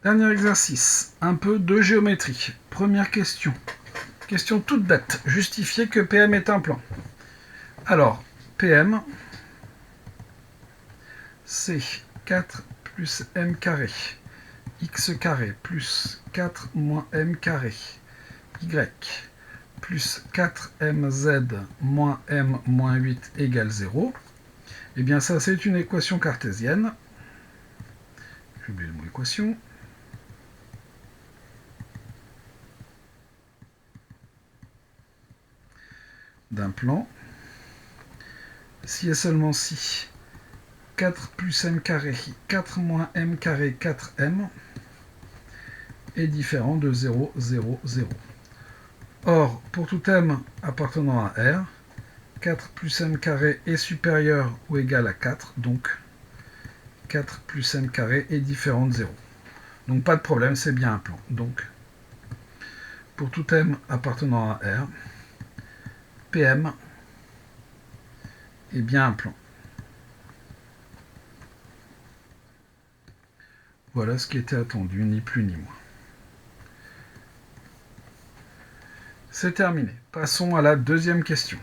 Dernier exercice, un peu de géométrie. Première question. Question toute bête. Justifier que PM est un plan. Alors, PM, c'est 4 plus M carré, X carré plus 4 moins M carré, Y plus 4MZ moins M moins 8 égale 0. Eh bien, ça, c'est une équation cartésienne. J'ai oublié le mot équation. D'un plan. Si et seulement si 4 plus M carré, 4 moins M carré, 4M est différent de 0, 0, 0. Or, pour tout M appartenant à R, 4 plus M carré est supérieur ou égal à 4, donc 4 plus M carré est différent de 0. Donc pas de problème, c'est bien un plan. Donc, pour tout M appartenant à R, PM est bien un plan. Voilà ce qui était attendu, ni plus ni moins. C'est terminé. Passons à la deuxième question.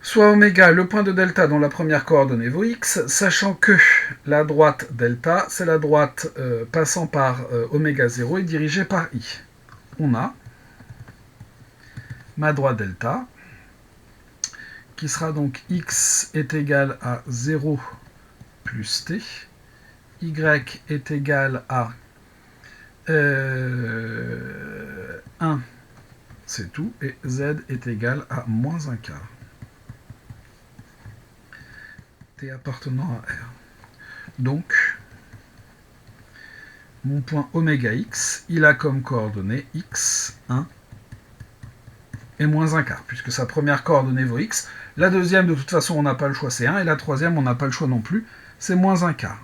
Soit oméga le point de delta dont la première coordonnée vaut x, sachant que la droite delta, c'est la droite passant par oméga 0 et dirigée par i. On a ma droite delta, qui sera donc x est égal à 0 plus t, y est égal à 1, c'est tout, et z est égal à moins 1 quart. T appartenant à R. Donc, mon point oméga x, il a comme coordonnée x, 1 et moins 1 quart, puisque sa première coordonnée vaut x. La deuxième, de toute façon, on n'a pas le choix, c'est 1, et la troisième, on n'a pas le choix non plus, c'est moins 1 quart.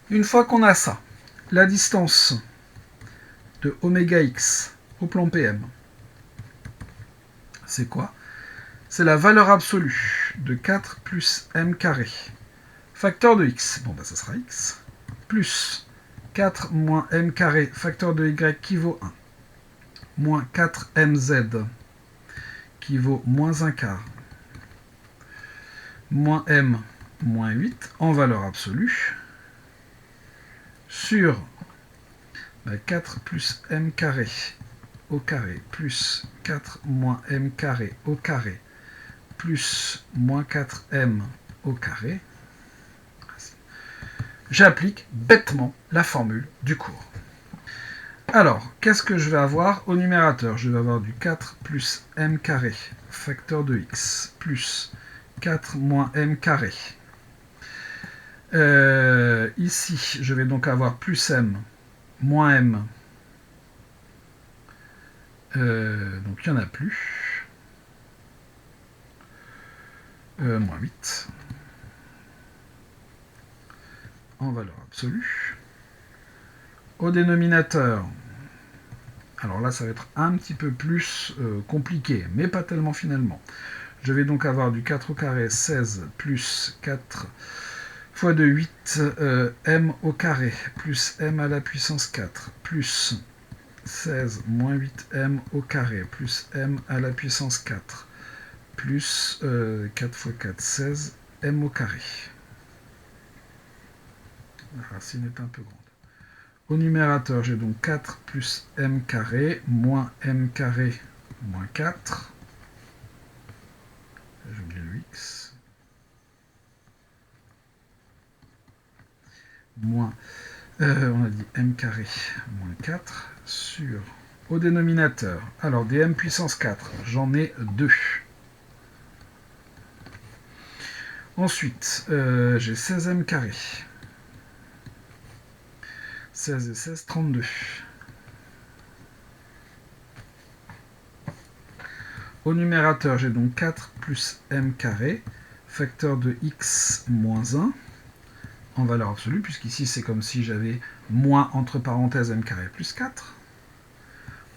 Une fois qu'on a ça, la distance de oméga x au plan PM, c'est quoi? C'est la valeur absolue de 4 plus m carré, facteur de x, bon ben ça sera x, plus 4 moins m carré, facteur de y qui vaut 1, moins 4mz qui vaut moins 1 quart, moins m moins 8 en valeur absolue, sur 4 plus m carré au carré, plus 4 moins m carré au carré, plus moins 4m au carré. J'applique bêtement la formule du cours. Alors, qu'est-ce que je vais avoir au numérateur? Je vais avoir du 4 plus m carré, facteur de x, plus 4 moins m carré. Ici, je vais donc avoir plus m, moins m. Donc, il n'y en a plus. Moins 8. En valeur absolue. Au dénominateur, alors là, ça va être un petit peu plus compliqué, mais pas tellement finalement. Je vais donc avoir du 4 au carré, 16, plus 4 fois de 8, m au carré, plus m à la puissance 4, plus 16 moins 8m au carré, plus m à la puissance 4, plus 4 fois 4, 16, m au carré. La racine est un peu grande. Au numérateur, j'ai donc 4 plus m carré, moins m carré, moins 4. J'ai oublié le x. Moins, on a dit m carré, moins 4, sur, au dénominateur, alors des m puissance 4, j'en ai 2. Ensuite, j'ai 16m carré. 16 et 16, 32. Au numérateur, j'ai donc 4 plus m carré, facteur de x moins 1, en valeur absolue, puisqu'ici c'est comme si j'avais moins entre parenthèses m carré plus 4.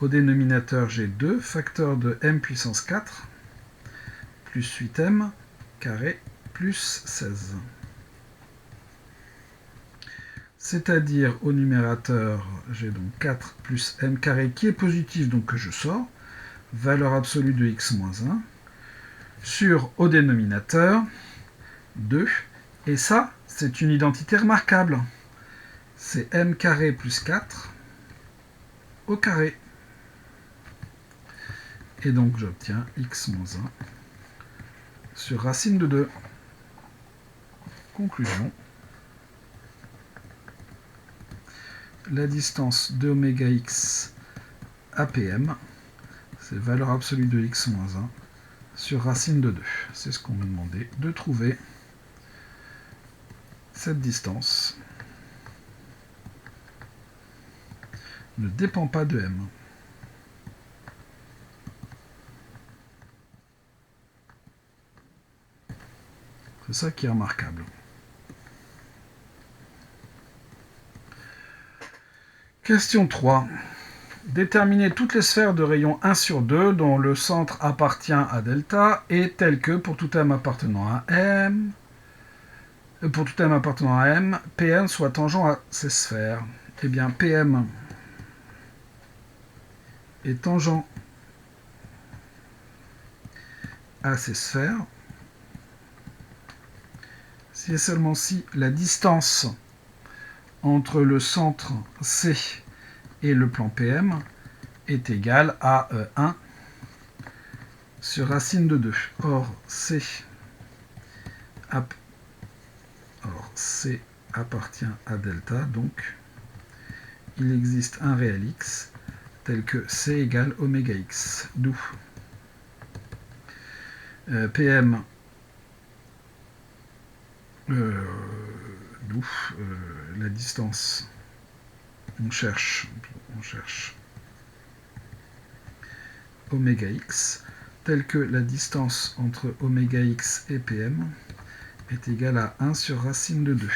Au dénominateur, j'ai 2, facteur de m puissance 4, plus 8m carré plus 16. C'est-à-dire au numérateur, j'ai donc 4 plus m carré qui est positif, donc que je sors, valeur absolue de x moins 1, sur au dénominateur 2, et ça, c'est une identité remarquable. C'est m carré plus 4 au carré. Et donc j'obtiens x moins 1 sur racine de 2. Conclusion. La distance de oméga x à pm, c'est valeur absolue de x moins 1 sur racine de 2. C'est ce qu'on m'a demandé de trouver. Cette distance ne dépend pas de m. C'est ça qui est remarquable. Question 3. Déterminer toutes les sphères de rayon 1 sur 2 dont le centre appartient à delta et tel que pour tout m appartenant à m, Pm soit tangent à ces sphères. Eh bien, Pm est tangent à ces sphères si et seulement si la distance entre le centre C et le plan PM est égale à 1 sur racine de 2. Or, C appartient à delta, donc il existe un réel x tel que C égale oméga x, d'où PM la distance, on cherche oméga x, tel que la distance entre oméga x et PM est égale à 1 sur racine de 2.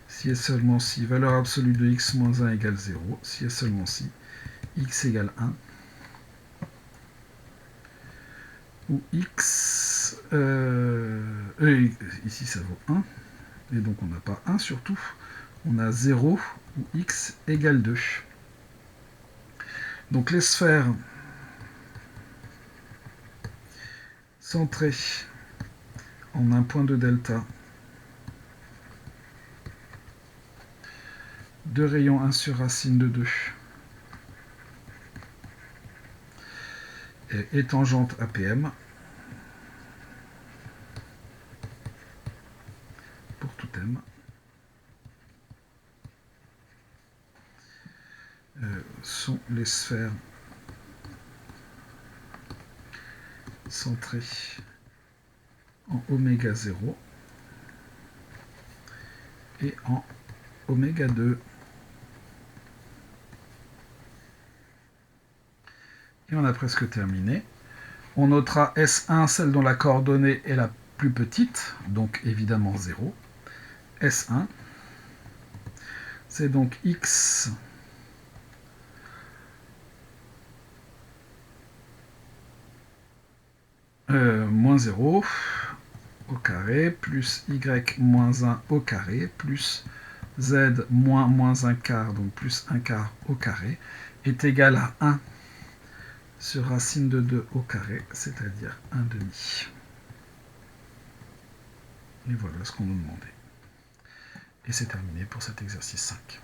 Si et seulement si valeur absolue de x moins 1 égale 0, si et seulement si x égale 1, où x, ici ça vaut 1, et donc on n'a pas 1 surtout, on a 0 où x égale 2. Donc les sphères centrées en un point de delta de rayon 1 sur racine de 2 est tangente à PM pour tout m sont les sphères centrées en oméga 0 et en oméga 2. Et on a presque terminé. On notera S1, celle dont la coordonnée est la plus petite, donc évidemment 0. S1, c'est donc x moins 0 au carré plus y moins 1 au carré plus z moins 1 quart, donc plus 1 quart au carré, est égal à 1 sur racine de 2 au carré, c'est-à-dire 1 demi. Et voilà ce qu'on nous demandait. Et c'est terminé pour cet exercice 5.